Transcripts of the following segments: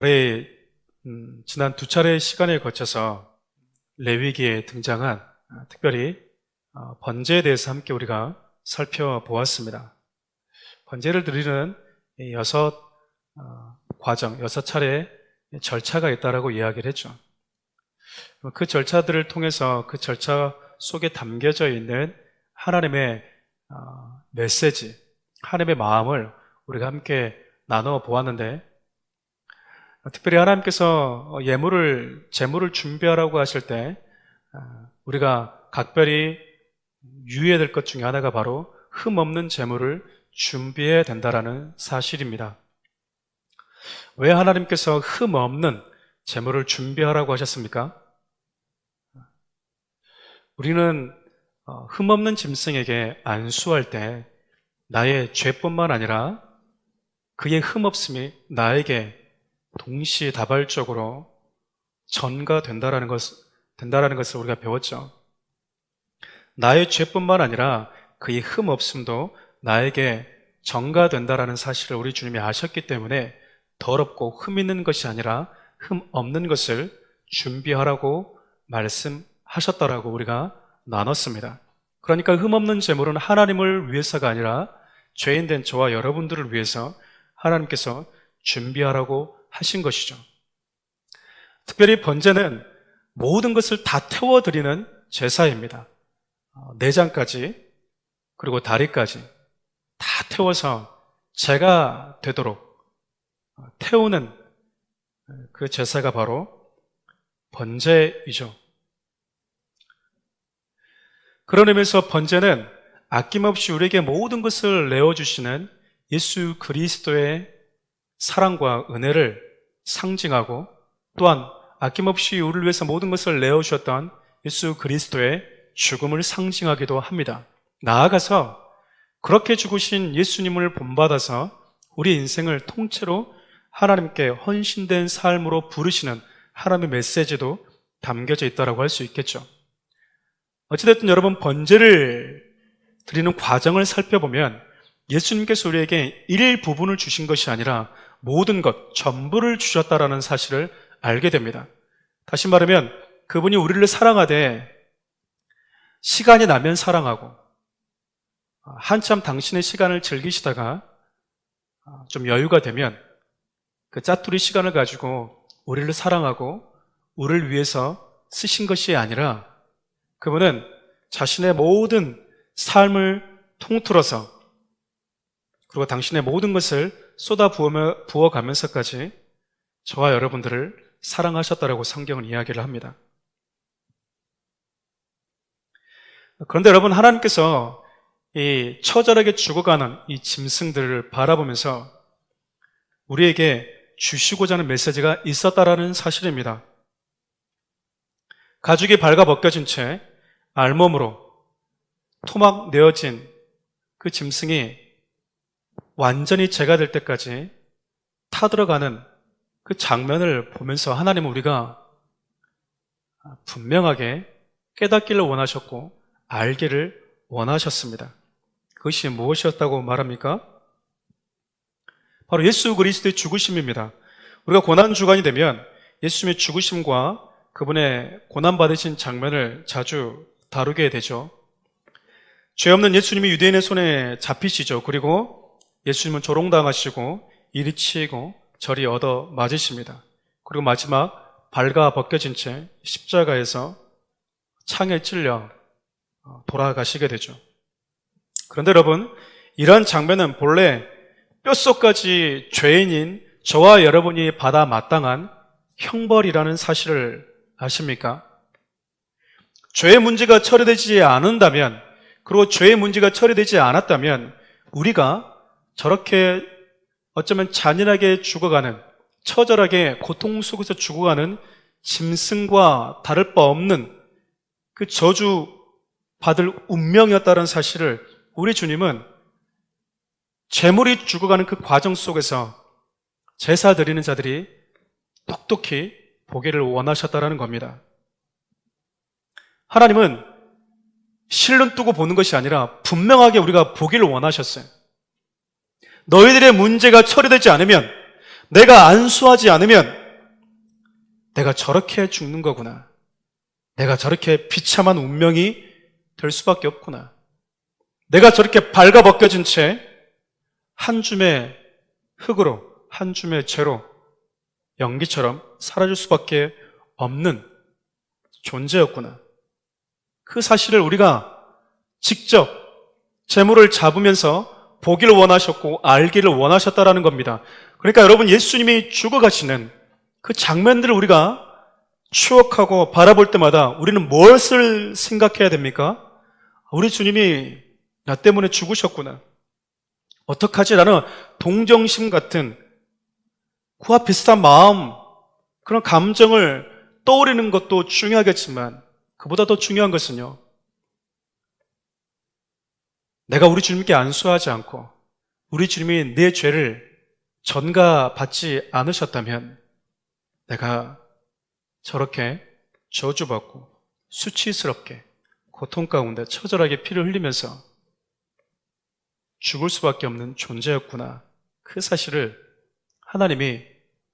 우리 지난 두 차례의 시간에 거쳐서 레위기에 등장한 특별히 번제에 대해서 함께 우리가 살펴보았습니다. 번제를 드리는 여섯 과정, 여섯 차례의 절차가 있다라고 이야기를 했죠. 그 절차들을 통해서 그 절차 속에 담겨져 있는 하나님의 메시지, 하나님의 마음을 우리가 함께 나눠 보았는데, 특별히 하나님께서 제물을 준비하라고 하실 때 우리가 각별히 유의해야 될 것 중에 하나가 바로 흠 없는 제물을 준비해야 된다라는 사실입니다. 왜 하나님께서 흠 없는 제물을 준비하라고 하셨습니까? 우리는 흠 없는 짐승에게 안수할 때 나의 죄뿐만 아니라 그의 흠 없음이 나에게 동시다발적으로 전가된다라는 것을 우리가 배웠죠. 나의 죄뿐만 아니라 그의 흠 없음도 나에게 전가된다라는 사실을 우리 주님이 아셨기 때문에 더럽고 흠 있는 것이 아니라 흠 없는 것을 준비하라고 말씀하셨다라고 우리가 나눴습니다. 그러니까 흠 없는 제물은 하나님을 위해서가 아니라 죄인된 저와 여러분들을 위해서 하나님께서 준비하라고 하신 것이죠. 특별히 번제는 모든 것을 다 태워드리는 제사입니다. 내장까지 그리고 다리까지 다 태워서 제가 되도록 태우는 그 제사가 바로 번제이죠. 그런 의미에서 번제는 아낌없이 우리에게 모든 것을 내어주시는 예수 그리스도의 사랑과 은혜를 상징하고, 또한 아낌없이 우리를 위해서 모든 것을 내어주셨던 예수 그리스도의 죽음을 상징하기도 합니다. 나아가서 그렇게 죽으신 예수님을 본받아서 우리 인생을 통째로 하나님께 헌신된 삶으로 부르시는 하나님의 메시지도 담겨져 있다고 할 수 있겠죠. 어찌됐든 여러분, 번제를 드리는 과정을 살펴보면 예수님께서 우리에게 일부분을 주신 것이 아니라 모든 것, 전부를 주셨다라는 사실을 알게 됩니다. 다시 말하면 그분이 우리를 사랑하되 시간이 나면 사랑하고, 한참 당신의 시간을 즐기시다가 좀 여유가 되면 그 짜투리 시간을 가지고 우리를 사랑하고 우리를 위해서 쓰신 것이 아니라 그분은 자신의 모든 삶을 통틀어서, 그리고 당신의 모든 것을 쏟아 부어가면서까지 저와 여러분들을 사랑하셨다라고 성경은 이야기를 합니다. 그런데 여러분, 하나님께서 이 처절하게 죽어가는 이 짐승들을 바라보면서 우리에게 주시고자 하는 메시지가 있었다라는 사실입니다. 가죽이 발가벗겨진 채 알몸으로 토막 내어진 그 짐승이 완전히 제가 될 때까지 타들어가는 그 장면을 보면서 하나님은 우리가 분명하게 깨닫기를 원하셨고 알기를 원하셨습니다. 그것이 무엇이었다고 말합니까? 바로 예수 그리스도의 죽으심입니다. 우리가 고난주간이 되면 예수님의 죽으심과 그분의 고난받으신 장면을 자주 다루게 되죠. 죄 없는 예수님이 유대인의 손에 잡히시죠. 그리고 예수님은 조롱당하시고 이리 치이고 저리 얻어 맞으십니다. 그리고 마지막 발가 벗겨진 채 십자가에서 창에 찔려 돌아가시게 되죠. 그런데 여러분, 이러한 장면은 본래 뼛속까지 죄인인 저와 여러분이 받아 마땅한 형벌이라는 사실을 아십니까? 죄의 문제가 처리되지 않는다면, 그리고 죄의 문제가 처리되지 않았다면 우리가 저렇게 어쩌면 잔인하게 죽어가는, 처절하게 고통 속에서 죽어가는 짐승과 다를 바 없는 그 저주 받을 운명이었다는 사실을 우리 주님은 제물이 죽어가는 그 과정 속에서 제사 드리는 자들이 똑똑히 보기를 원하셨다는 겁니다. 하나님은 실눈 뜨고 보는 것이 아니라 분명하게 우리가 보기를 원하셨어요. 너희들의 문제가 처리되지 않으면 내가 안수하지 않으면 내가 저렇게 죽는 거구나. 내가 저렇게 비참한 운명이 될 수밖에 없구나. 내가 저렇게 발가벗겨진 채 한 줌의 흙으로, 한 줌의 죄로 연기처럼 사라질 수밖에 없는 존재였구나. 그 사실을 우리가 직접 재물을 잡으면서 보기를 원하셨고 알기를 원하셨다라는 겁니다. 그러니까 여러분, 예수님이 죽어가시는 그 장면들을 우리가 추억하고 바라볼 때마다 우리는 무엇을 생각해야 됩니까? 우리 주님이 나 때문에 죽으셨구나. 어떡하지? 나는 동정심 같은 그와 비슷한 마음, 그런 감정을 떠올리는 것도 중요하겠지만 그보다 더 중요한 것은요, 내가 우리 주님께 안수하지 않고 우리 주님이 내 죄를 전가받지 않으셨다면 내가 저렇게 저주받고 수치스럽게 고통 가운데 처절하게 피를 흘리면서 죽을 수밖에 없는 존재였구나. 그 사실을 하나님이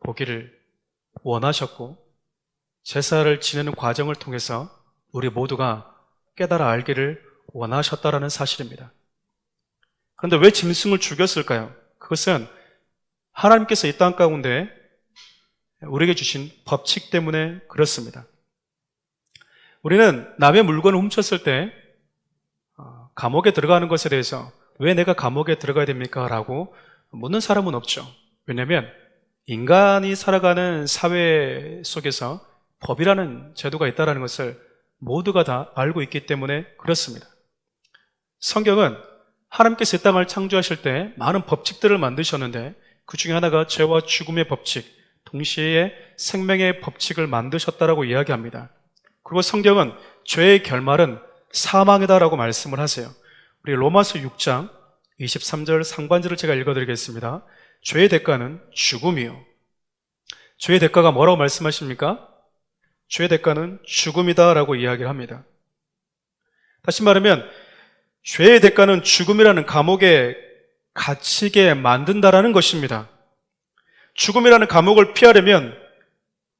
보기를 원하셨고 제사를 지내는 과정을 통해서 우리 모두가 깨달아 알기를 원하셨다라는 사실입니다. 그런데 왜 짐승을 죽였을까요? 그것은 하나님께서 이 땅 가운데 우리에게 주신 법칙 때문에 그렇습니다. 우리는 남의 물건을 훔쳤을 때 감옥에 들어가는 것에 대해서 왜 내가 감옥에 들어가야 됩니까? 라고 묻는 사람은 없죠. 왜냐하면 인간이 살아가는 사회 속에서 법이라는 제도가 있다는 것을 모두가 다 알고 있기 때문에 그렇습니다. 성경은 하나님께서 이 땅을 창조하실 때 많은 법칙들을 만드셨는데 그 중에 하나가 죄와 죽음의 법칙, 동시에 생명의 법칙을 만드셨다라고 이야기합니다. 그리고 성경은 죄의 결말은 사망이다라고 말씀을 하세요. 우리 로마서 6장 23절 상반절을 제가 읽어드리겠습니다. 죄의 대가는 죽음이요. 죄의 대가가 뭐라고 말씀하십니까? 죄의 대가는 죽음이다라고 이야기를 합니다. 다시 말하면 죄의 대가는 죽음이라는 감옥에 갇히게 만든다라는 것입니다. 죽음이라는 감옥을 피하려면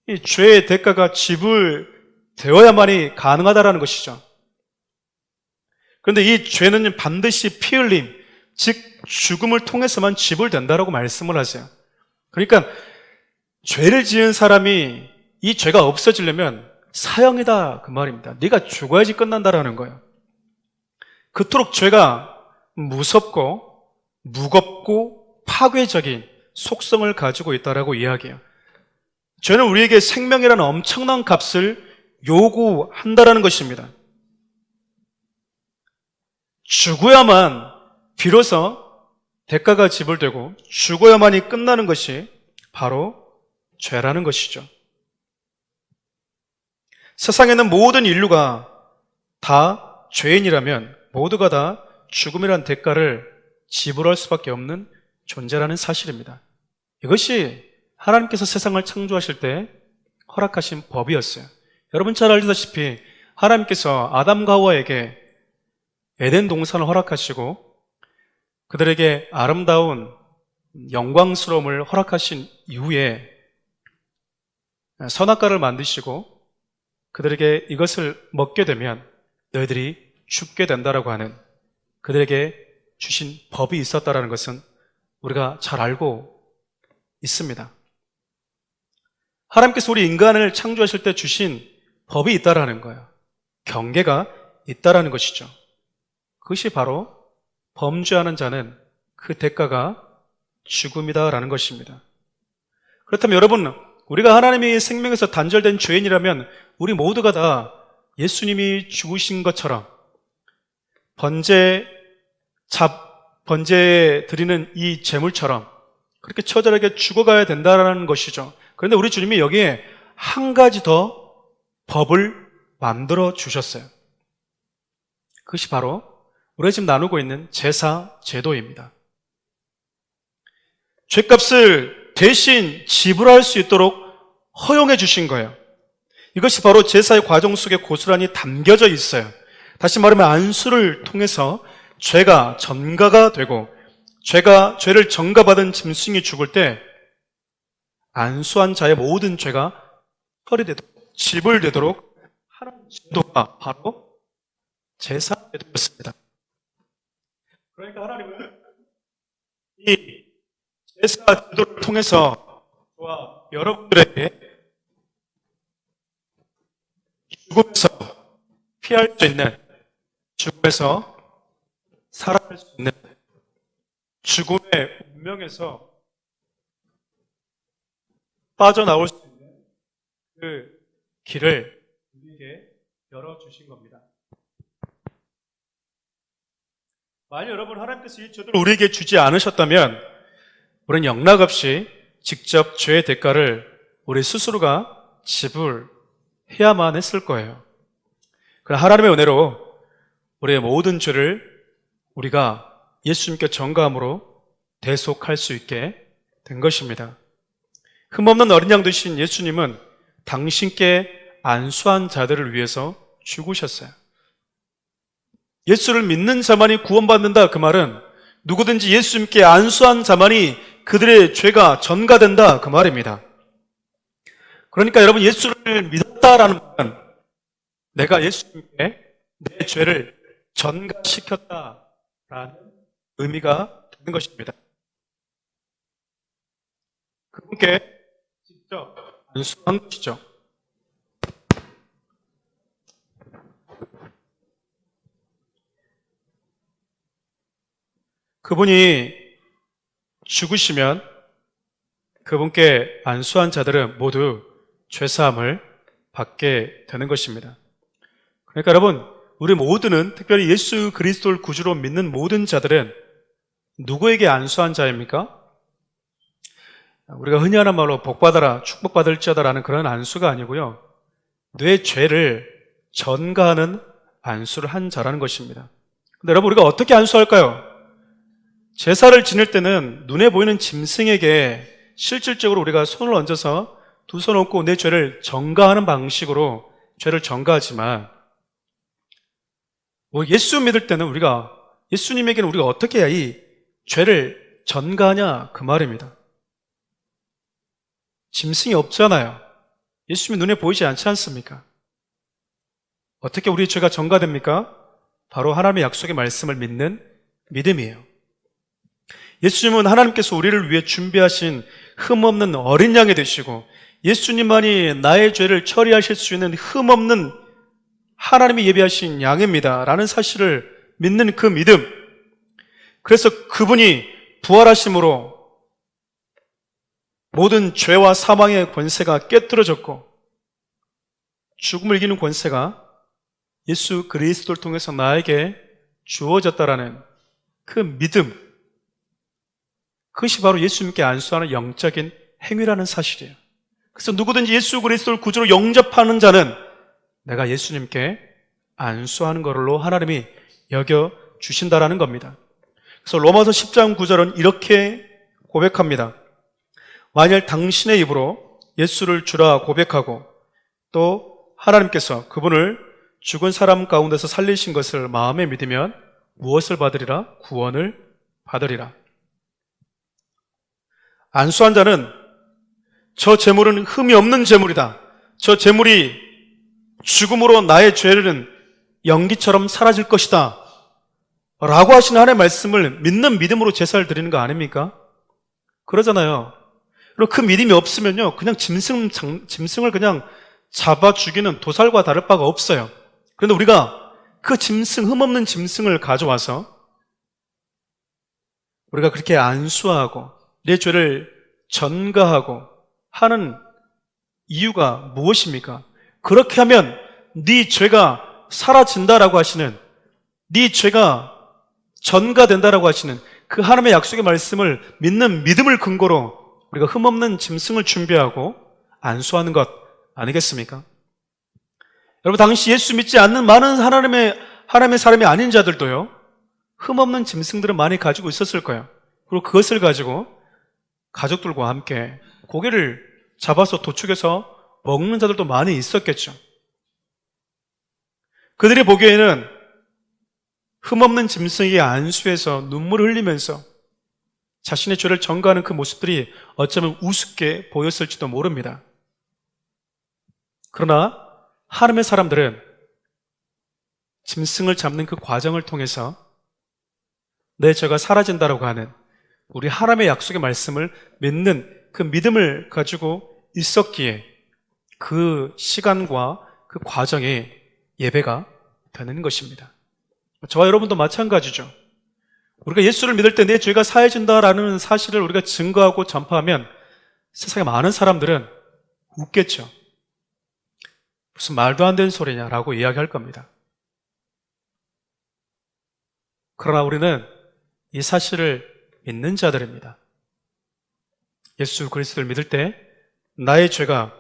이 죄의 대가가 지불되어야만이 가능하다라는 것이죠. 그런데 이 죄는 반드시 피 흘림, 즉 죽음을 통해서만 지불된다라고 말씀을 하세요. 그러니까 죄를 지은 사람이 이 죄가 없어지려면 사형이다 그 말입니다. 네가 죽어야지 끝난다라는 거예요. 그토록 죄가 무섭고 무겁고 파괴적인 속성을 가지고 있다라고 이야기해요. 죄는 우리에게 생명이라는 엄청난 값을 요구한다라는 것입니다. 죽어야만 비로소 대가가 지불되고 죽어야만이 끝나는 것이 바로 죄라는 것이죠. 세상에는 모든 인류가 다 죄인이라면 모두가 다 죽음이라는 대가를 지불할 수밖에 없는 존재라는 사실입니다. 이것이 하나님께서 세상을 창조하실 때 허락하신 법이었어요. 여러분 잘 알다시피 하나님께서 아담과 하와에게 에덴 동산을 허락하시고 그들에게 아름다운 영광스러움을 허락하신 이후에 선악과를 만드시고 그들에게 이것을 먹게 되면 너희들이 죽게 된다라고 하는 그들에게 주신 법이 있었다라는 것은 우리가 잘 알고 있습니다. 하나님께서 우리 인간을 창조하실 때 주신 법이 있다라는 거예요. 경계가 있다라는 것이죠. 그것이 바로 범죄하는 자는 그 대가가 죽음이다라는 것입니다. 그렇다면 여러분, 우리가 하나님의 생명에서 단절된 죄인이라면 우리 모두가 다 예수님이 죽으신 것처럼 번제 드리는 이 제물처럼 그렇게 처절하게 죽어가야 된다는 것이죠. 그런데 우리 주님이 여기에 한 가지 더 법을 만들어 주셨어요. 그것이 바로 우리가 지금 나누고 있는 제사 제도입니다. 죄값을 대신 지불할 수 있도록 허용해 주신 거예요. 이것이 바로 제사의 과정 속에 고스란히 담겨져 있어요. 다시 말하면 안수를 통해서 죄가 전가가 되고 죄를 전가받은 짐승이 죽을 때 안수한 자의 모든 죄가 처리되도록, 지불되도록 하는 제도가 바로 제사 제도였습니다. 그러니까 하나님은 이 제사 제도를 통해서 저와 여러분들에게 죽음에서 피할 수 있는, 죽음에서 살아날 수 있는, 죽음의 운명에서 빠져나올 수 있는 그 길을 우리에게 열어주신 겁니다. 만약 여러분 하나님께서 이 제도를 우리에게 주지 않으셨다면 우리는 영락없이 직접 죄의 대가를 우리 스스로가 지불해야만 했을 거예요. 그러나 하나님의 은혜로 우리의 모든 죄를 우리가 예수님께 전가함으로 대속할 수 있게 된 것입니다. 흠없는 어린 양 되신 예수님은 당신께 안수한 자들을 위해서 죽으셨어요. 예수를 믿는 자만이 구원받는다, 그 말은 누구든지 예수님께 안수한 자만이 그들의 죄가 전가된다, 그 말입니다. 그러니까 여러분, 예수를 믿었다라는 말은 내가 예수님께 내 죄를 전가시켰다라는 의미가 되는 것입니다. 그분께 직접 안수한 것이죠. 그분이 죽으시면 그분께 안수한 자들은 모두 죄사함을 받게 되는 것입니다. 그러니까 여러분, 우리 모두는, 특별히 예수 그리스도를 구주로 믿는 모든 자들은 누구에게 안수한 자입니까? 우리가 흔히 하는 말로 복받아라, 축복받을지어다라는 그런 안수가 아니고요, 내 죄를 전가하는 안수를 한 자라는 것입니다. 근데 여러분, 우리가 어떻게 안수할까요? 제사를 지낼 때는 눈에 보이는 짐승에게 실질적으로 우리가 손을 얹어서 두 손 얹고 내 죄를 전가하는 방식으로 죄를 전가하지만, 예수 믿을 때는 예수님에게는 우리가 어떻게 해야 이 죄를 전가하냐, 그 말입니다. 짐승이 없잖아요. 예수님이 눈에 보이지 않지 않습니까? 어떻게 우리의 죄가 전가됩니까? 바로 하나님의 약속의 말씀을 믿는 믿음이에요. 예수님은 하나님께서 우리를 위해 준비하신 흠없는 어린 양이 되시고, 예수님만이 나의 죄를 처리하실 수 있는 흠없는 하나님이 예비하신 양입니다 라는 사실을 믿는 그 믿음, 그래서 그분이 부활하심으로 모든 죄와 사망의 권세가 깨뜨려졌고 죽음을 이기는 권세가 예수 그리스도를 통해서 나에게 주어졌다라는 그 믿음, 그것이 바로 예수님께 안수하는 영적인 행위라는 사실이에요. 그래서 누구든지 예수 그리스도를 구주로 영접하는 자는 내가 예수님께 안수하는 걸로 하나님이 여겨주신다라는 겁니다. 그래서 로마서 10장 9절은 이렇게 고백합니다. 만일 당신의 입으로 예수를 주라 고백하고 또 하나님께서 그분을 죽은 사람 가운데서 살리신 것을 마음에 믿으면 무엇을 받으리라? 구원을 받으리라. 안수한 자는 저 재물은 흠이 없는 재물이다, 저 재물이 죽음으로 나의 죄는 연기처럼 사라질 것이다 라고 하시는 하나님의 말씀을 믿는 믿음으로 제사를 드리는 거 아닙니까? 그러잖아요. 그리고 그 믿음이 없으면요, 그냥 짐승을 그냥 잡아 죽이는 도살과 다를 바가 없어요. 그런데 우리가 그 흠없는 짐승을 가져와서 우리가 그렇게 안수하고 내 죄를 전가하고 하는 이유가 무엇입니까? 그렇게 하면 네 죄가 사라진다라고 하시는, 네 죄가 전가된다라고 하시는 그 하나님의 약속의 말씀을 믿는 믿음을 근거로 우리가 흠없는 짐승을 준비하고 안수하는 것 아니겠습니까? 여러분, 당시 예수 믿지 않는 많은 하나님의 사람이 아닌 자들도요, 흠없는 짐승들을 많이 가지고 있었을 거예요. 그리고 그것을 가지고 가족들과 함께 고기를 잡아서 도축해서 먹는 자들도 많이 있었겠죠. 그들이 보기에는 흠없는 짐승에게 안수해서 눈물을 흘리면서 자신의 죄를 전가하는 그 모습들이 어쩌면 우습게 보였을지도 모릅니다. 그러나 하나님의 사람들은 짐승을 잡는 그 과정을 통해서 내 죄가 사라진다라고 하는 우리 하나님의 약속의 말씀을 믿는 그 믿음을 가지고 있었기에 그 시간과 그 과정에 예배가 되는 것입니다. 저와 여러분도 마찬가지죠. 우리가 예수를 믿을 때 내 죄가 사해진다라는 사실을 우리가 증거하고 전파하면 세상에 많은 사람들은 웃겠죠. 무슨 말도 안 되는 소리냐라고 이야기할 겁니다. 그러나 우리는 이 사실을 믿는 자들입니다. 예수 그리스도를 믿을 때 나의 죄가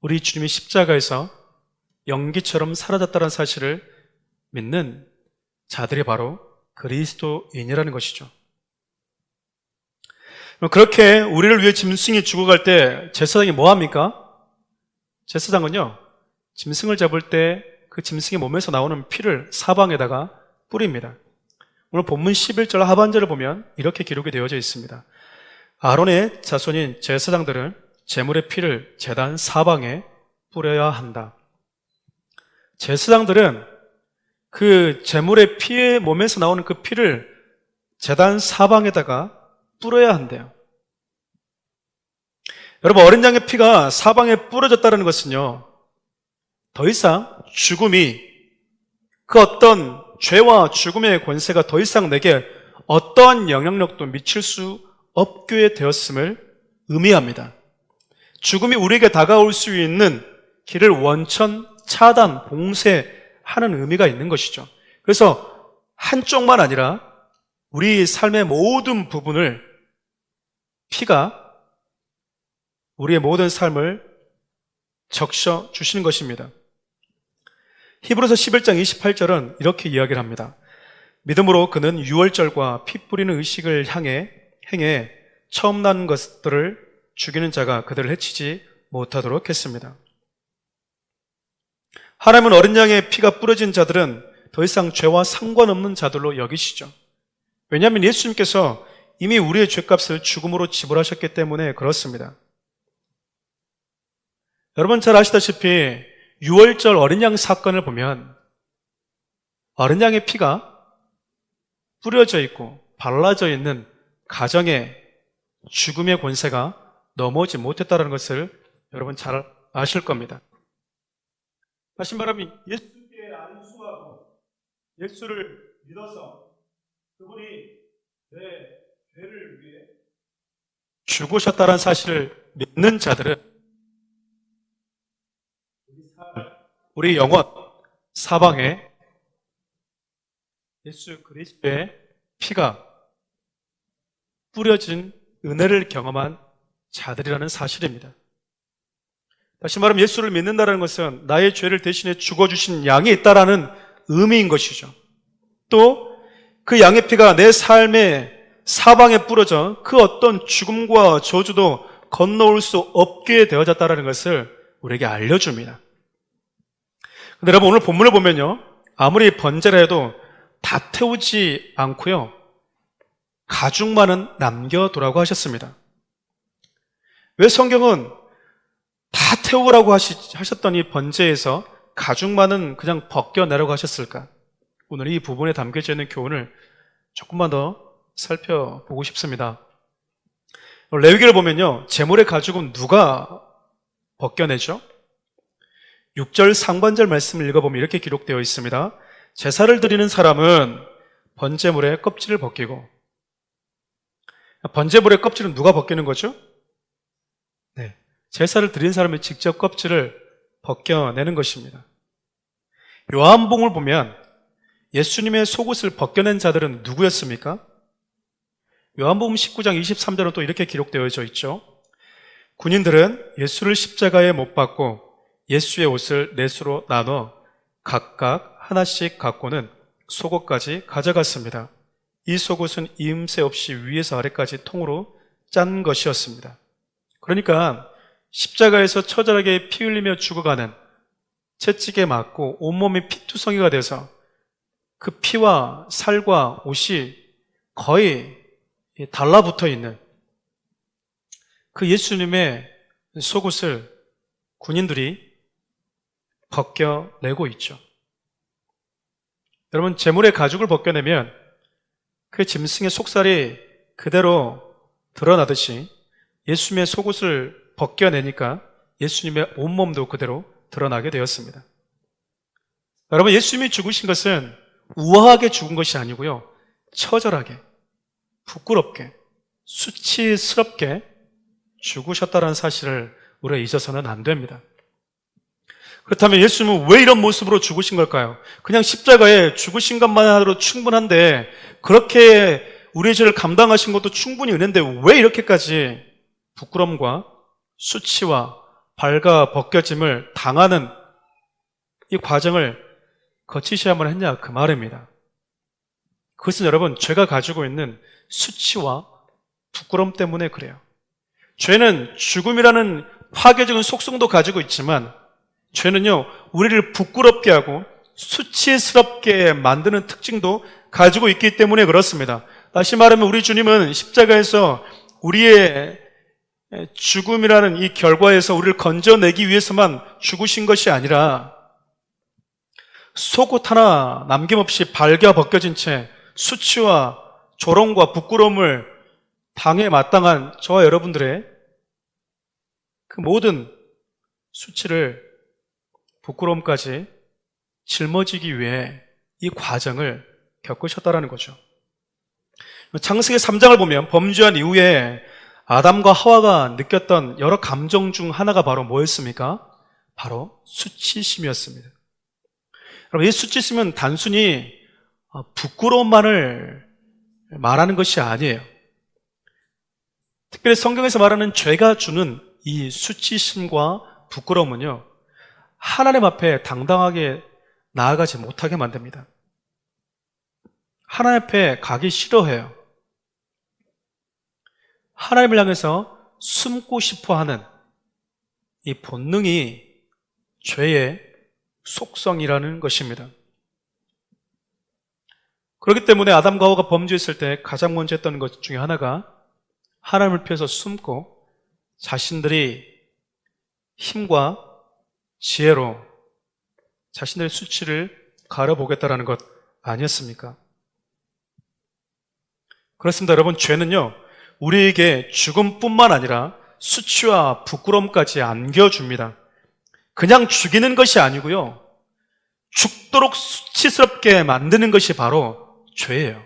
우리 주님이 십자가에서 연기처럼 사라졌다는 사실을 믿는 자들이 바로 그리스도인이라는 것이죠. 그렇게 우리를 위해 짐승이 죽어갈 때 제사장이 뭐 합니까? 제사장은요, 짐승을 잡을 때 그 짐승의 몸에서 나오는 피를 사방에다가 뿌립니다. 오늘 본문 11절 하반절을 보면 이렇게 기록이 되어져 있습니다. 아론의 자손인 제사장들은 제물의 피를 제단 사방에 뿌려야 한다. 제사장들은 그 제물의 피의 몸에서 나오는 그 피를 제단 사방에다가 뿌려야 한대요. 여러분, 어린 양의 피가 사방에 뿌려졌다는 것은요, 더 이상 죽음이 그 어떤 죄와 죽음의 권세가 더 이상 내게 어떠한 영향력도 미칠 수 없게 되었음을 의미합니다. 죽음이 우리에게 다가올 수 있는 길을 원천 차단, 봉쇄하는 의미가 있는 것이죠. 그래서 한쪽만 아니라 우리 삶의 모든 부분을 피가 우리의 모든 삶을 적셔 주시는 것입니다. 히브리서 11장 28절은 이렇게 이야기를 합니다. 믿음으로 그는 유월절과 피 뿌리는 의식을 행해 처음 난 것들을 죽이는 자가 그들을 해치지 못하도록 했습니다. 하나님은 어린 양의 피가 뿌려진 자들은 더 이상 죄와 상관없는 자들로 여기시죠. 왜냐하면 예수님께서 이미 우리의 죄값을 죽음으로 지불하셨기 때문에 그렇습니다. 여러분 잘 아시다시피 유월절 어린 양 사건을 보면 어린 양의 피가 뿌려져 있고 발라져 있는 가정에 죽음의 권세가 넘어오지 못했다는 것을 여러분 잘 아실 겁니다. 다시 말하면 예수께 안수하고 예수를 믿어서 그분이 내 죄를 위해 죽으셨다는 사실을 믿는 자들은 우리 영혼 사방에 예수 그리스도의 피가 뿌려진 은혜를 경험한 자들이라는 사실입니다. 다시 말하면 예수를 믿는다는 것은 나의 죄를 대신해 죽어주신 양이 있다라는 의미인 것이죠. 또 그 양의 피가 내 삶의 사방에 뿌려져 그 어떤 죽음과 저주도 건너올 수 없게 되어졌다는 것을 우리에게 알려줍니다. 근데 여러분 오늘 본문을 보면요, 아무리 번제라 해도 다 태우지 않고요, 가죽만은 남겨두라고 하셨습니다. 왜 성경은 다 태우라고 하셨던 이 번제에서 가죽만은 그냥 벗겨내라고 하셨을까? 오늘 이 부분에 담겨져 있는 교훈을 조금만 더 살펴보고 싶습니다. 레위기를 보면요, 제물의 가죽은 누가 벗겨내죠? 6절 상반절 말씀을 읽어보면 이렇게 기록되어 있습니다. 제사를 드리는 사람은 번제물의 껍질을 벗기고, 번제물의 껍질은 누가 벗기는 거죠? 네, 제사를 드린 사람이 직접 껍질을 벗겨내는 것입니다. 요한복음을 보면 예수님의 속옷을 벗겨낸 자들은 누구였습니까? 요한복음 19장 23절은 또 이렇게 기록되어져 있죠. 군인들은 예수를 십자가에 못 박고 예수의 옷을 넷으로 나눠 각각 하나씩 갖고는 속옷까지 가져갔습니다. 이 속옷은 이음새 없이 위에서 아래까지 통으로 짠 것이었습니다. 그러니까 십자가에서 처절하게 피 흘리며 죽어가는 채찍에 맞고 온몸이 피투성이가 돼서 그 피와 살과 옷이 거의 달라붙어 있는 그 예수님의 속옷을 군인들이 벗겨내고 있죠. 여러분, 재물의 가죽을 벗겨내면 그 짐승의 속살이 그대로 드러나듯이 예수님의 속옷을 벗겨내니까 예수님의 온몸도 그대로 드러나게 되었습니다. 여러분, 예수님이 죽으신 것은 우아하게 죽은 것이 아니고요, 처절하게, 부끄럽게, 수치스럽게 죽으셨다는 사실을 우리가 잊어서는 안 됩니다. 그렇다면 예수님은 왜 이런 모습으로 죽으신 걸까요? 그냥 십자가에 죽으신 것만으로 충분한데, 그렇게 우리의 죄를 감당하신 것도 충분히 은혜인데 왜 이렇게까지 부끄럼과 수치와 발가 벗겨짐을 당하는 이 과정을 거치셔야만 했냐, 그 말입니다. 그것은 여러분, 죄가 가지고 있는 수치와 부끄럼 때문에 그래요. 죄는 죽음이라는 파괴적인 속성도 가지고 있지만, 죄는요, 우리를 부끄럽게 하고 수치스럽게 만드는 특징도 가지고 있기 때문에 그렇습니다. 다시 말하면 우리 주님은 십자가에서 우리의 죽음이라는 이 결과에서 우리를 건져내기 위해서만 죽으신 것이 아니라, 속옷 하나 남김없이 발겨 벗겨진 채 수치와 조롱과 부끄러움을 당해 마땅한 저와 여러분들의 그 모든 수치를, 부끄러움까지 짊어지기 위해 이 과정을 겪으셨다라는 거죠. 창세기 3장을 보면 범죄한 이후에 아담과 하와가 느꼈던 여러 감정 중 하나가 바로 뭐였습니까? 바로 수치심이었습니다. 여러분, 이 수치심은 단순히 부끄러움만을 말하는 것이 아니에요. 특별히 성경에서 말하는 죄가 주는 이 수치심과 부끄러움은요, 하나님 앞에 당당하게 나아가지 못하게 만듭니다. 하나님 앞에 가기 싫어해요. 하나님을 향해서 숨고 싶어 하는 이 본능이 죄의 속성이라는 것입니다. 그렇기 때문에 아담과 하와가 범죄했을 때 가장 먼저 했던 것 중에 하나가 하나님을 피해서 숨고 자신들이 힘과 지혜로 자신들의 수치를 가려보겠다라는 것 아니었습니까? 그렇습니다. 여러분, 죄는요, 우리에게 죽음뿐만 아니라 수치와 부끄러움까지 안겨줍니다. 그냥 죽이는 것이 아니고요, 죽도록 수치스럽게 만드는 것이 바로 죄예요.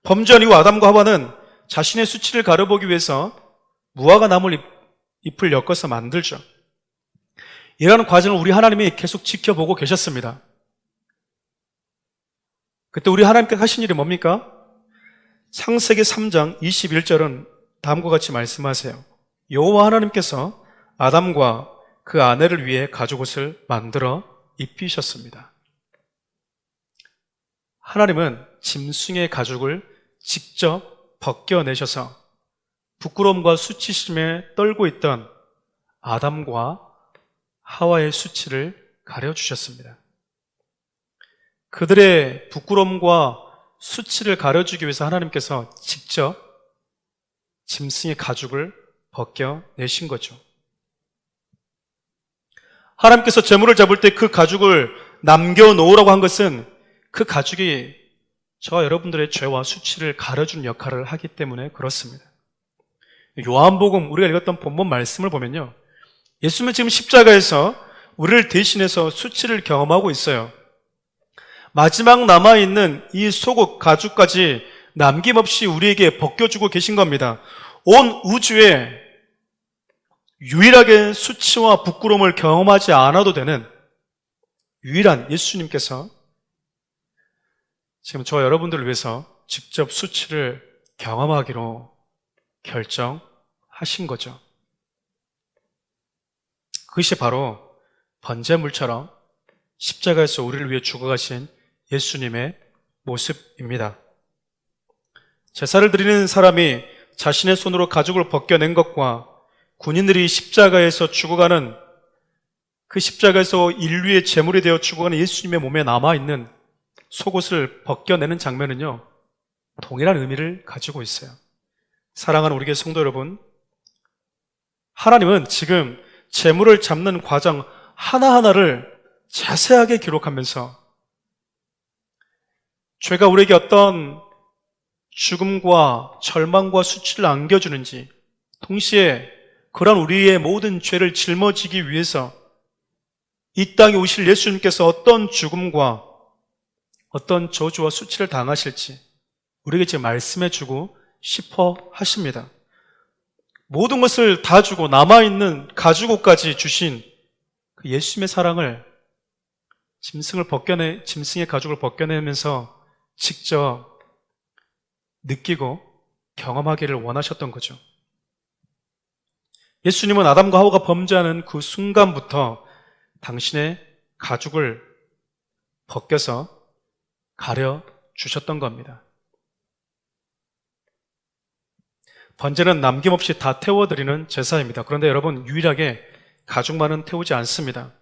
범죄한 이후 아담과 하와는 자신의 수치를 가려보기 위해서 무화과 나물 잎을 엮어서 만들죠. 이러한 과정을 우리 하나님이 계속 지켜보고 계셨습니다. 그때 우리 하나님께 하신 일이 뭡니까? 창세기 3장 21절은 다음과 같이 말씀하세요. 여호와 하나님께서 아담과 그 아내를 위해 가죽옷을 만들어 입히셨습니다. 하나님은 짐승의 가죽을 직접 벗겨내셔서 부끄러움과 수치심에 떨고 있던 아담과 하와의 수치를 가려주셨습니다. 그들의 부끄러움과 수치를 가려주기 위해서 하나님께서 직접 짐승의 가죽을 벗겨내신 거죠. 하나님께서 제물을 잡을 때 그 가죽을 남겨놓으라고 한 것은 그 가죽이 저와 여러분들의 죄와 수치를 가려주는 역할을 하기 때문에 그렇습니다. 요한복음 우리가 읽었던 본문 말씀을 보면요, 예수님은 지금 십자가에서 우리를 대신해서 수치를 경험하고 있어요. 마지막 남아있는 이 속옷 가죽까지 남김없이 우리에게 벗겨주고 계신 겁니다. 온 우주에 유일하게 수치와 부끄러움을 경험하지 않아도 되는 유일한 예수님께서 지금 저와 여러분들을 위해서 직접 수치를 경험하기로 결정하신 거죠. 그것이 바로 번제물처럼 십자가에서 우리를 위해 죽어가신 예수님의 모습입니다. 제사를 드리는 사람이 자신의 손으로 가죽을 벗겨낸 것과 군인들이 십자가에서 죽어가는, 그 십자가에서 인류의 제물이 되어 죽어가는 예수님의 몸에 남아있는 속옷을 벗겨내는 장면은요, 동일한 의미를 가지고 있어요. 사랑하는 우리 교회 성도 여러분, 하나님은 지금 재물을 잡는 과정 하나하나를 자세하게 기록하면서 죄가 우리에게 어떤 죽음과 절망과 수치를 안겨주는지, 동시에 그런 우리의 모든 죄를 짊어지기 위해서 이 땅에 오실 예수님께서 어떤 죽음과 어떤 저주와 수치를 당하실지 우리에게 지금 말씀해 주고 싶어 하십니다. 모든 것을 다 주고 남아있는 가죽옷까지 주신 그 예수님의 사랑을 짐승의 가죽을 벗겨내면서 직접 느끼고 경험하기를 원하셨던 거죠. 예수님은 아담과 하와가 범죄하는 그 순간부터 당신의 가죽을 벗겨서 가려 주셨던 겁니다. 번제는 남김없이 다 태워드리는 제사입니다. 그런데 여러분, 유일하게 가죽만은 태우지 않습니다.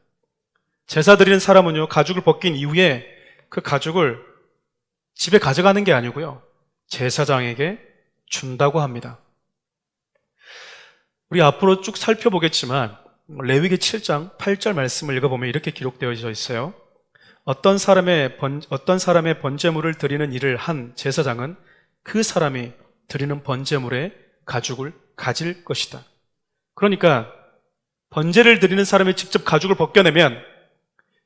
제사 드리는 사람은요, 가죽을 벗긴 이후에 그 가죽을 집에 가져가는 게 아니고요, 제사장에게 준다고 합니다. 우리 앞으로 쭉 살펴보겠지만 레위기 7장 8절 말씀을 읽어보면 이렇게 기록되어 있어요. 어떤 사람의 번제물을 드리는 일을 한 제사장은 그 사람이 드리는 번제물의 가죽을 가질 것이다. 그러니까 번제를 드리는 사람이 직접 가죽을 벗겨내면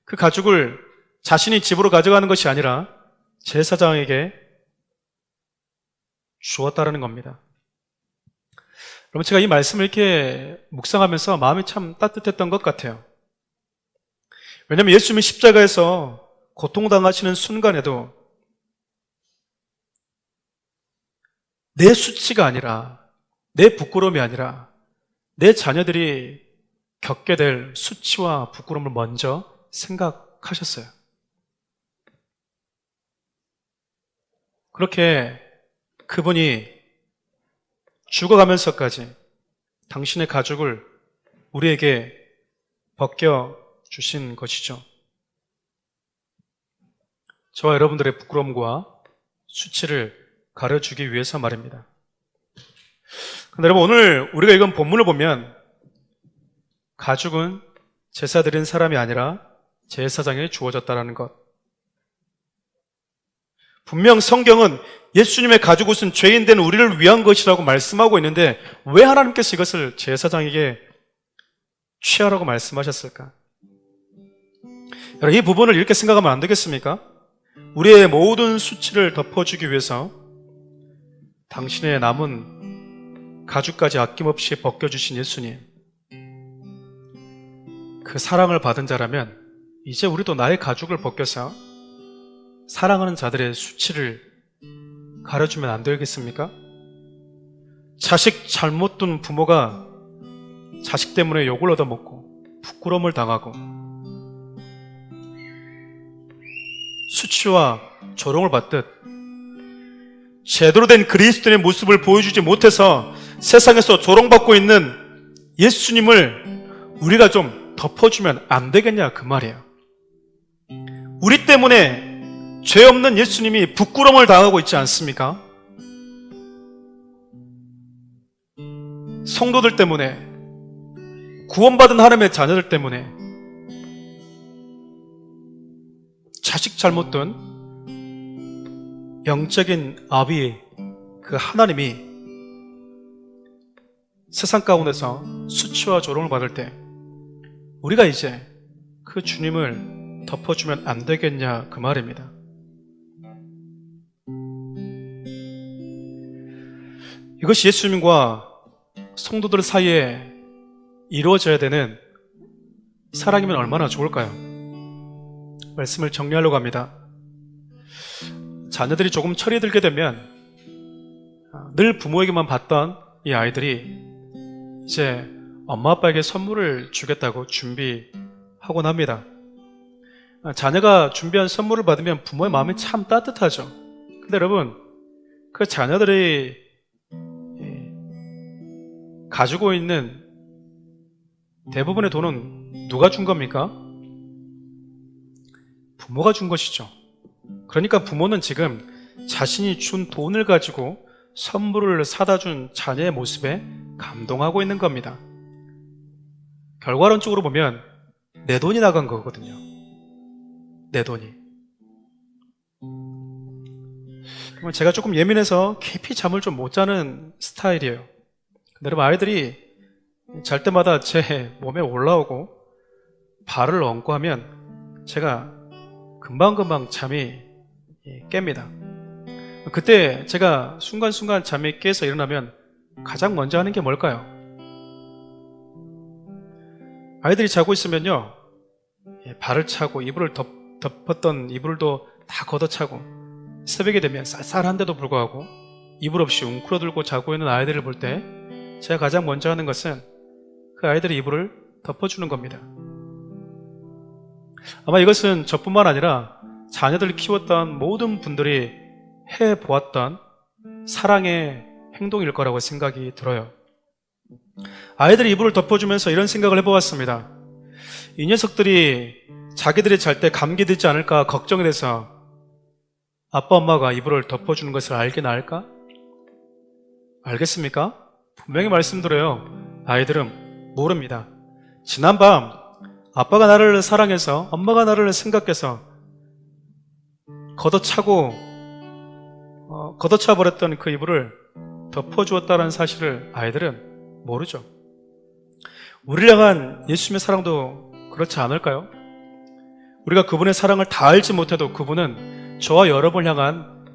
그 가죽을 자신이 집으로 가져가는 것이 아니라 제사장에게 주었다라는 겁니다. 여러분, 제가 이 말씀을 이렇게 묵상하면서 마음이 참 따뜻했던 것 같아요. 왜냐하면 예수님이 십자가에서 고통당하시는 순간에도 내 수치가 아니라, 내 부끄러움이 아니라 내 자녀들이 겪게 될 수치와 부끄러움을 먼저 생각하셨어요. 그렇게 그분이 죽어가면서까지 당신의 가죽을 우리에게 벗겨주신 것이죠. 저와 여러분들의 부끄러움과 수치를 가려주기 위해서 말입니다. 그런데 여러분, 오늘 우리가 읽은 본문을 보면 가죽은 제사 드린 사람이 아니라 제사장에게 주어졌다는 것. 분명 성경은 예수님의 가죽옷은 죄인 된 우리를 위한 것이라고 말씀하고 있는데 왜 하나님께서 이것을 제사장에게 취하라고 말씀하셨을까? 여러분, 이 부분을 이렇게 생각하면 안 되겠습니까? 우리의 모든 수치를 덮어주기 위해서 당신의 남은 가죽까지 아낌없이 벗겨주신 예수님, 그 사랑을 받은 자라면 이제 우리도 나의 가죽을 벗겨서 사랑하는 자들의 수치를 가려주면 안 되겠습니까? 자식 잘못 둔 부모가 자식 때문에 욕을 얻어먹고 부끄러움을 당하고 수치와 조롱을 받듯 제대로 된 그리스도인의 모습을 보여주지 못해서 세상에서 조롱받고 있는 예수님을 우리가 좀 덮어주면 안 되겠냐, 그 말이에요. 우리 때문에 죄 없는 예수님이 부끄러움을 당하고 있지 않습니까? 성도들 때문에, 구원받은 하나님의 자녀들 때문에, 자식 잘못 둔 영적인 아비, 그 하나님이 세상 가운데서 수치와 조롱을 받을 때 우리가 이제 그 주님을 덮어주면 안 되겠냐, 그 말입니다. 이것이 예수님과 성도들 사이에 이루어져야 되는 사랑이면 얼마나 좋을까요? 말씀을 정리하려고 합니다. 자녀들이 조금 철이 들게 되면 늘 부모에게만 봤던 이 아이들이 이제 엄마 아빠에게 선물을 주겠다고 준비하곤 합니다. 자녀가 준비한 선물을 받으면 부모의 마음이 참 따뜻하죠. 근데 여러분, 그 자녀들이 가지고 있는 대부분의 돈은 누가 준 겁니까? 부모가 준 것이죠. 그러니까 부모는 지금 자신이 준 돈을 가지고 선물을 사다 준 자녀의 모습에 감동하고 있는 겁니다. 결과론적으로 보면 내 돈이 나간 거거든요. 내 돈이. 제가 조금 예민해서 깊이 잠을 좀 못 자는 스타일이에요. 여러분, 아이들이 잘 때마다 제 몸에 올라오고 발을 얹고 하면 제가 금방금방 잠이 깹니다. 그때 제가 순간순간 잠이 깨서 일어나면 가장 먼저 하는 게 뭘까요? 아이들이 자고 있으면요, 발을 차고 이불을 덮었던 이불도 다 걷어차고, 새벽이 되면 쌀쌀한데도 불구하고 이불 없이 웅크러들고 자고 있는 아이들을 볼 때 제가 가장 먼저 하는 것은 그 아이들의 이불을 덮어주는 겁니다. 아마 이것은 저뿐만 아니라 자녀들을 키웠던 모든 분들이 해보았던 사랑의 행동일 거라고 생각이 들어요. 아이들이 이불을 덮어주면서 이런 생각을 해보았습니다. 이 녀석들이 자기들이 잘 때 감기 들지 않을까 걱정이 돼서 아빠 엄마가 이불을 덮어주는 것을 알긴 알까? 알겠습니까? 분명히 말씀드려요. 아이들은 모릅니다. 지난밤 아빠가 나를 사랑해서, 엄마가 나를 생각해서 걷어차 버렸던 그 이불을 덮어주었다는 사실을 아이들은 모르죠. 우리를 향한 예수님의 사랑도 그렇지 않을까요? 우리가 그분의 사랑을 다 알지 못해도 그분은 저와 여러분을 향한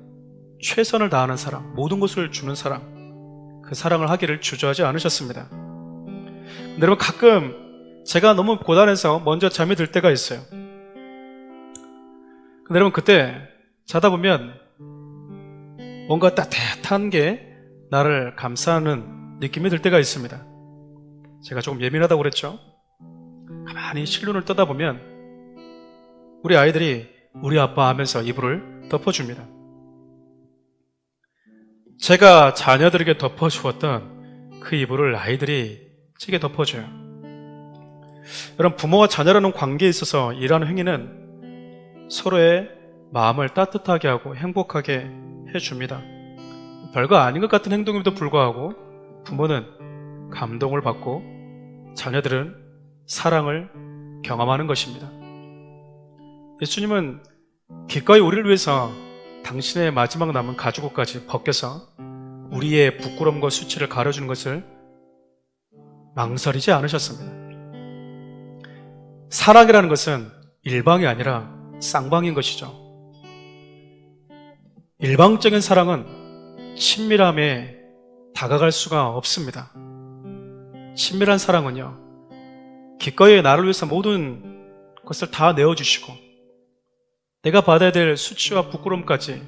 최선을 다하는 사랑, 모든 것을 주는 사랑, 그 사랑을 하기를 주저하지 않으셨습니다. 근데 여러분, 가끔 제가 너무 고단해서 먼저 잠이 들 때가 있어요. 근데 여러분, 그때 자다 보면 뭔가 따뜻한 게 나를 감싸는 느낌이 들 때가 있습니다. 제가 조금 예민하다고 그랬죠? 가만히 실눈을 떠다 보면 우리 아이들이 우리 아빠 하면서 이불을 덮어줍니다. 제가 자녀들에게 덮어주었던 그 이불을 아이들이 제게 덮어줘요. 여러분, 부모와 자녀라는 관계에 있어서 이러한 행위는 서로의 마음을 따뜻하게 하고 행복하게 해줍니다. 별거 아닌 것 같은 행동임에도 불구하고 부모는 감동을 받고 자녀들은 사랑을 경험하는 것입니다. 예수님은 기꺼이 우리를 위해서 당신의 마지막 남은 가죽옷까지 벗겨서 우리의 부끄러움과 수치를 가려주는 것을 망설이지 않으셨습니다. 사랑이라는 것은 일방이 아니라 쌍방인 것이죠. 일방적인 사랑은 친밀함에 다가갈 수가 없습니다. 친밀한 사랑은요, 기꺼이 나를 위해서 모든 것을 다 내어주시고 내가 받아야 될 수치와 부끄러움까지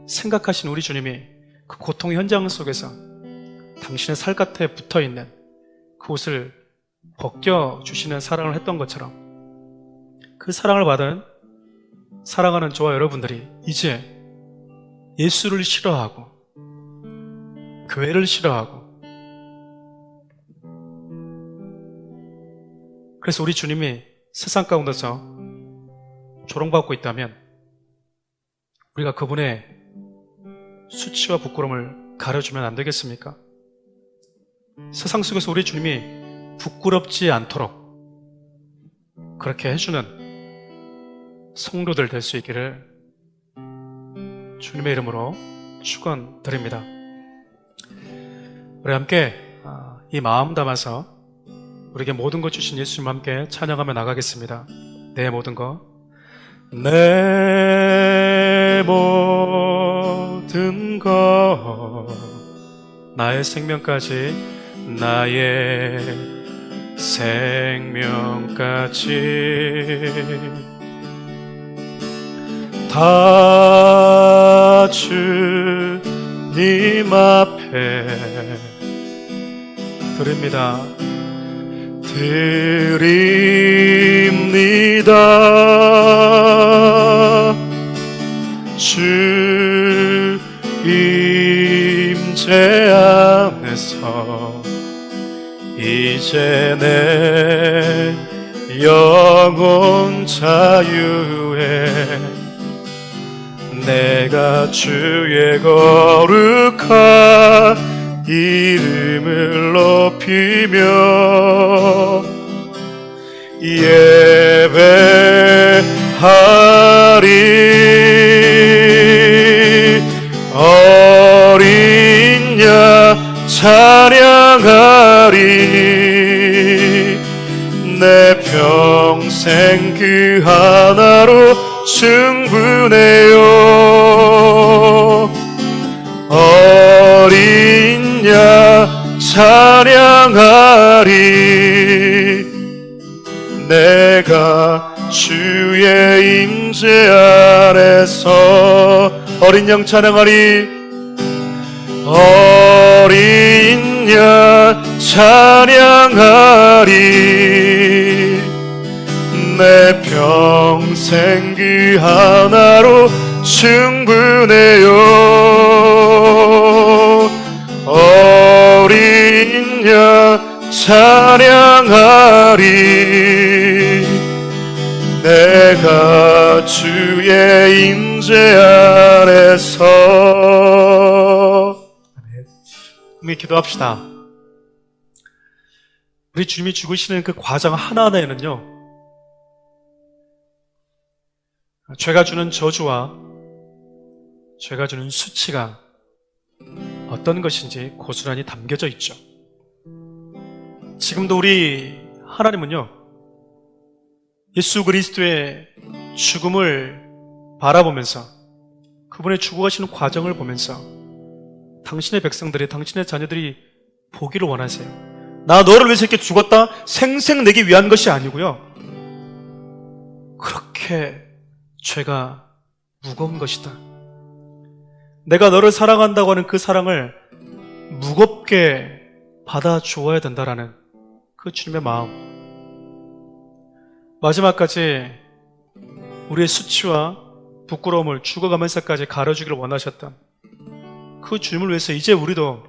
생각하신 우리 주님이 그 고통의 현장 속에서 당신의 살갗에 붙어있는 그 옷을 벗겨주시는 사랑을 했던 것처럼 그 사랑을 받은 사랑하는 저와 여러분들이 이제 예수를 싫어하고 교회를 싫어하고, 그래서 우리 주님이 세상 가운데서 조롱받고 있다면 우리가 그분의 수치와 부끄러움을 가려주면 안 되겠습니까? 세상 속에서 우리 주님이 부끄럽지 않도록 그렇게 해주는 성도들 될 수 있기를 주님의 이름으로 축원드립니다. 우리 함께 이 마음 담아서 우리에게 모든 것 주신 예수님 함께 찬양하며 나가겠습니다. 내 모든 것, 내 모든 것, 나의 생명까지, 나의 생명까지 다 주님 앞에 드립니다. 드립니다. 주 임재 안에서 이제 내 영혼 자유에 내가 주의 거룩한 이름을 높이며 예배하리. 어린 양 찬양하리. 내 평생 그 하나로 충분해요. 어린 양 찬양하리. 내가 주의 임재 안에서 어린 양 찬양하리. 어린 양 찬양하리. 내 평생 그 하나로 충분해요. 어린 양 찬양하리. 내가 주의 임재 안에서. 우리 기도합시다. 우리 주님이 죽으시는 그 과정 하나하나에는요, 죄가 주는 저주와 죄가 주는 수치가 어떤 것인지 고스란히 담겨져 있죠. 지금도 우리 하나님은요, 예수 그리스도의 죽음을 바라보면서 그분의 죽어가시는 과정을 보면서 당신의 백성들이, 당신의 자녀들이 보기를 원하세요. 나 너를 위해서 이렇게 죽었다 생생내기 위한 것이 아니고요, 그렇게 죄가 무거운 것이다. 내가 너를 사랑한다고 하는 그 사랑을 무겁게 받아 주어야 된다라는 그 주님의 마음. 마지막까지 우리의 수치와 부끄러움을 죽어가면서까지 가려주기를 원하셨던 그 주님을 위해서 이제 우리도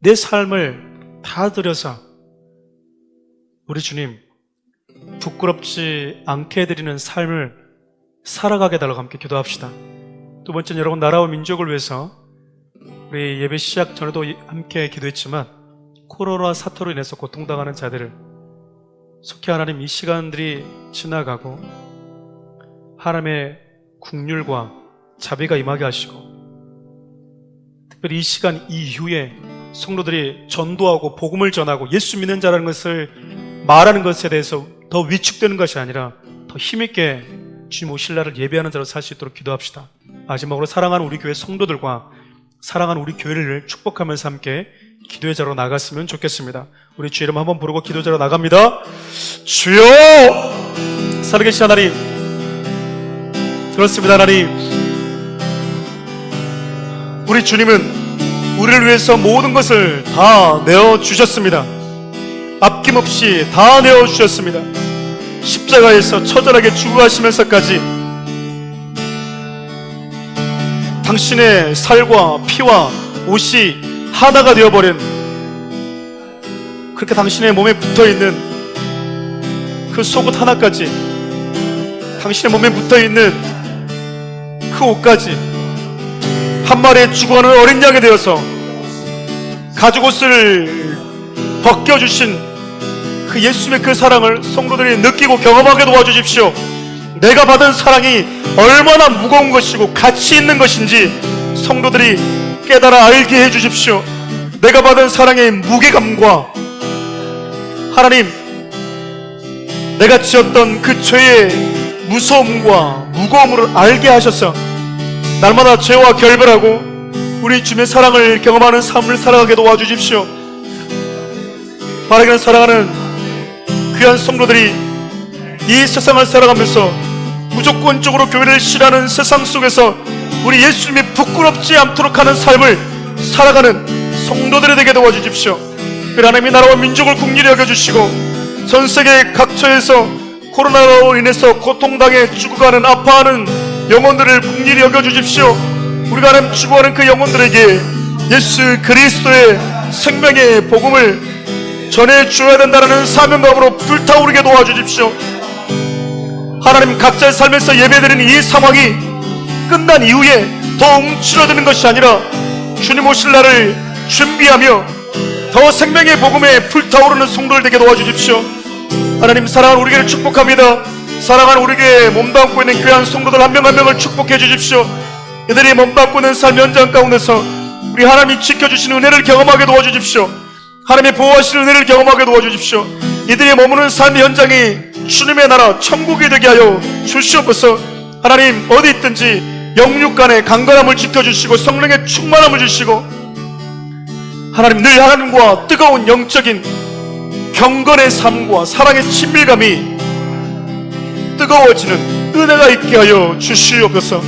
내 삶을 다 들여서 우리 주님 부끄럽지 않게 해드리는 삶을 살아가게 해달라고 함께 기도합시다. 두 번째는 여러분, 나라와 민족을 위해서 우리 예배 시작 전에도 함께 기도했지만 코로나 사태로 인해서 고통당하는 자들을 속히 하나님 이 시간들이 지나가고 하나님의 긍휼과 자비가 임하게 하시고, 특별히 이 시간 이후에 성도들이 전도하고 복음을 전하고 예수 믿는 자라는 것을 말하는 것에 대해서 더 위축되는 것이 아니라 더 힘있게 주님 오실 날을 예배하는 자로 살 수 있도록 기도합시다. 마지막으로 사랑하는 우리 교회 성도들과 사랑하는 우리 교회를 축복하면서 함께 기도의 자로 나갔으면 좋겠습니다. 우리 주 이름 한번 부르고 기도의 자로 나갑니다. 주여! 살아계신 하나님, 그렇습니다. 하나님, 우리 주님은 우리를 위해서 모든 것을 다 내어주셨습니다. 아낌없이 다 내어주셨습니다. 십자가에서 처절하게 죽어가시면서까지 당신의 살과 피와 옷이 하나가 되어버린, 그렇게 당신의 몸에 붙어있는 그 속옷 하나까지, 당신의 몸에 붙어있는 그 옷까지 한 마리의 죽어가는 어린 양이 되어서 가죽옷을 벗겨주신 그 예수님의 그 사랑을 성도들이 느끼고 경험하게 도와주십시오. 내가 받은 사랑이 얼마나 무거운 것이고 가치 있는 것인지 성도들이 깨달아 알게 해주십시오. 내가 받은 사랑의 무게감과 하나님, 내가 지었던 그 죄의 무서움과 무거움을 알게 하셔서 날마다 죄와 결별하고 우리 주님의 사랑을 경험하는 삶을 살아가게 도와주십시오. 바라기는 사랑하는 귀한 성도들이 이 세상을 살아가면서 무조건적으로 교회를 싫어하는 세상 속에서 우리 예수님이 부끄럽지 않도록 하는 삶을 살아가는 성도들이 되게 도와주십시오. 그 하나님이 나라와 민족을 긍휼히 여겨주시고 전 세계 각처에서 코로나로 인해서 고통당해 죽어가는, 아파하는 영혼들을 긍휼히 여겨주십시오. 우리가 하나님 죽어가는 그 영혼들에게 예수 그리스도의 생명의 복음을 전해주어야 된다는 사명감으로 불타오르게 도와주십시오. 하나님, 각자의 삶에서 예배드리는 이 상황이 끝난 이후에 더 움츠러드는 것이 아니라 주님 오실 날을 준비하며 더 생명의 복음에 불타오르는 성도들 되게 도와주십시오. 하나님, 사랑하는 우리 교회를 축복합니다. 사랑하는 우리 교회에 몸담고 있는 귀한 성도들 한 명 한 명을 축복해 주십시오. 이들이 몸담고 있는 삶 현장 가운데서 우리 하나님이 지켜주시는 은혜를 경험하게 도와주십시오. 하나님의 보호하시는 은혜를 경험하게 도와주십시오. 이들이 머무는 삶 현장이 주님의 나라 천국이 되게 하여 주시옵소서. 하나님, 어디 있든지 영육 간의 강건함을 지켜주시고 성령의 충만함을 주시고, 하나님 늘 하나님과 뜨거운 영적인 경건의 삶과 사랑의 친밀감이 뜨거워지는 은혜가 있게 하여 주시옵소서.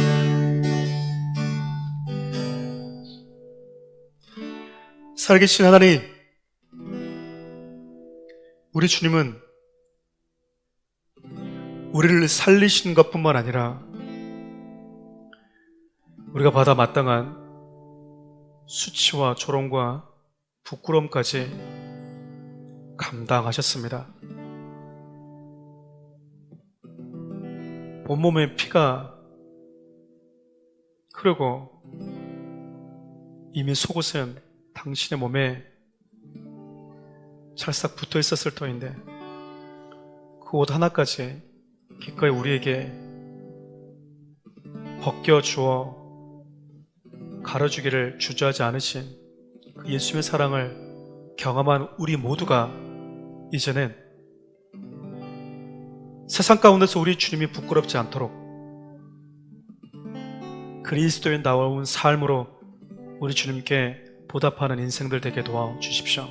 살아계신 하나님, 우리 주님은 우리를 살리신 것뿐만 아니라 우리가 받아 마땅한 수치와 조롱과 부끄러움까지 감당하셨습니다. 온몸에 피가 흐르고 이미 속옷은 당신의 몸에 찰싹 붙어 있었을 터인데 그 옷 하나까지 기꺼이 우리에게 벗겨주어 가려주기를 주저하지 않으신 그 예수의 사랑을 경험한 우리 모두가 이제는 세상 가운데서 우리 주님이 부끄럽지 않도록 그리스도인 나온 삶으로 우리 주님께 보답하는 인생들 되게 도와주십시오.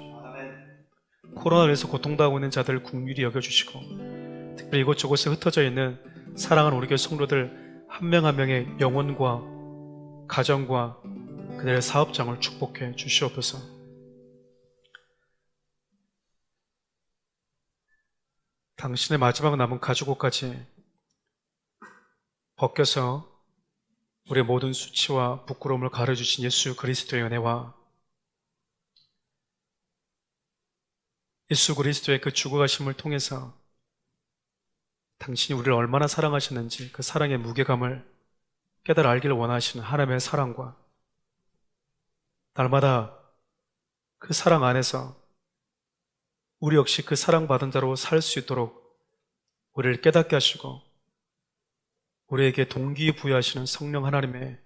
코로나로 인해서 고통당하고 있는 자들 긍휼히 여겨주시고, 특별히 이곳저곳에 흩어져 있는 사랑하는 우리 교회 성도들 한 명 한 명의 영혼과 가정과 그들의 사업장을 축복해 주시옵소서. 당신의 마지막 남은 가죽옷까지 벗겨서 우리의 모든 수치와 부끄러움을 가려주신 예수 그리스도의 은혜와 예수 그리스도의 그 죽어가심을 통해서 당신이 우리를 얼마나 사랑하셨는지 그 사랑의 무게감을 깨달아 알기를 원하시는 하나님의 사랑과 날마다 그 사랑 안에서 우리 역시 그 사랑받은 자로 살 수 있도록 우리를 깨닫게 하시고 우리에게 동기부여하시는 성령 하나님의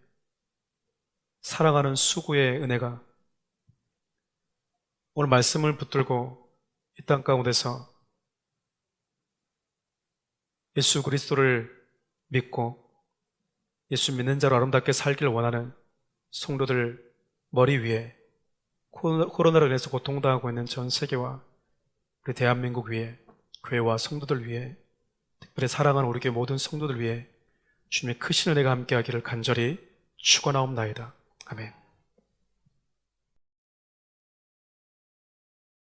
사랑하는 수고의 은혜가 오늘 말씀을 붙들고 이 땅 가운데서 예수 그리스도를 믿고 예수 믿는 자로 아름답게 살기를 원하는 성도들 머리 위에 코로나로 인해서 고통당하고 있는 전 세계와 우리 대한민국 위에 교회와 성도들 위에 특별히 사랑하는 우리 교회 모든 성도들 위해 주님의 크신 은혜가 함께하기를 간절히 축원하옵나이다. 아멘.